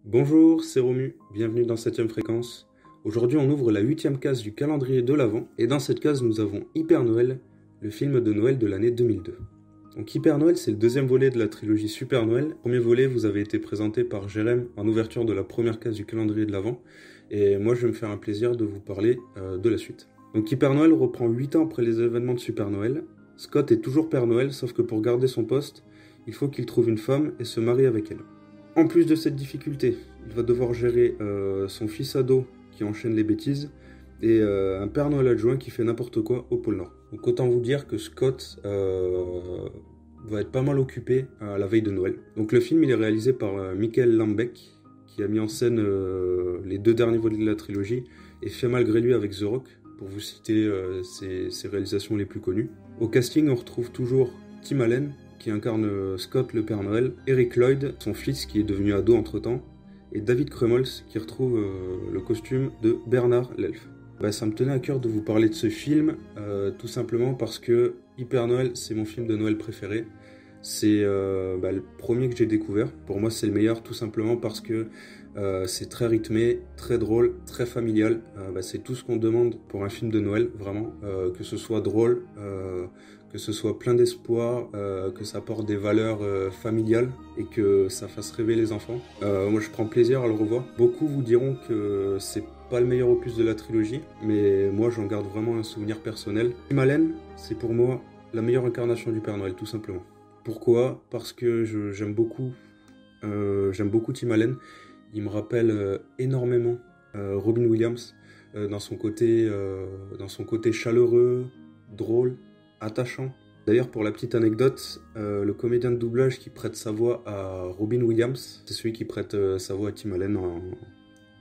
Bonjour, c'est Romu, bienvenue dans 7ème fréquence. Aujourd'hui on ouvre la 8ème case du calendrier de l'Avent et dans cette case nous avons Hyper Noël, le film de Noël de l'année 2002. Donc Hyper Noël c'est le deuxième volet de la trilogie Super Noël. Premier volet vous avez été présenté par Jérém en ouverture de la première case du calendrier de l'Avent et moi je vais me faire un plaisir de vous parler de la suite. Donc Hyper Noël reprend 8 ans après les événements de Super Noël. Scott est toujours Père Noël sauf que pour garder son poste, il faut qu'il trouve une femme et se marie avec elle. En plus de cette difficulté, il va devoir gérer son fils ado qui enchaîne les bêtises et un Père Noël adjoint qui fait n'importe quoi au pôle Nord. Donc autant vous dire que Scott va être pas mal occupé à la veille de Noël. Donc le film il est réalisé par Michael Lambeck qui a mis en scène les deux derniers volets de la trilogie et fait malgré lui avec The Rock pour vous citer ses réalisations les plus connues. Au casting on retrouve toujours Tim Allen qui incarne Scott le Père Noël, Eric Lloyd, son fils qui est devenu ado entre-temps, et David Krumholtz qui retrouve le costume de Bernard l'elfe. Ça me tenait à cœur de vous parler de ce film, tout simplement parce que Hyper Noël, c'est mon film de Noël préféré. C'est le premier que j'ai découvert. Pour moi, c'est le meilleur, tout simplement parce que c'est très rythmé, très drôle, très familial. C'est tout ce qu'on demande pour un film de Noël, vraiment. Que ce soit drôle, que ce soit plein d'espoir, que ça apporte des valeurs familiales et que ça fasse rêver les enfants. Moi, je prends plaisir à le revoir. Beaucoup vous diront que c'est pas le meilleur opus de la trilogie, mais moi, j'en garde vraiment un souvenir personnel. Tim Allen, c'est pour moi la meilleure incarnation du Père Noël, tout simplement. Pourquoi ? Parce que j'aime beaucoup Tim Allen. Il me rappelle énormément Robin Williams dans son côté chaleureux, drôle, attachant. D'ailleurs, pour la petite anecdote, le comédien de doublage qui prête sa voix à Robin Williams, c'est celui qui prête sa voix à Tim Allen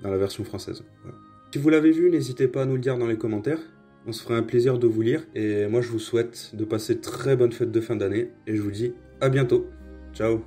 dans la version française. Voilà. Si vous l'avez vu, n'hésitez pas à nous le dire dans les commentaires. On se ferait un plaisir de vous lire. Et moi, je vous souhaite de passer de très bonnes fêtes de fin d'année. Et je vous dis à bientôt. Ciao.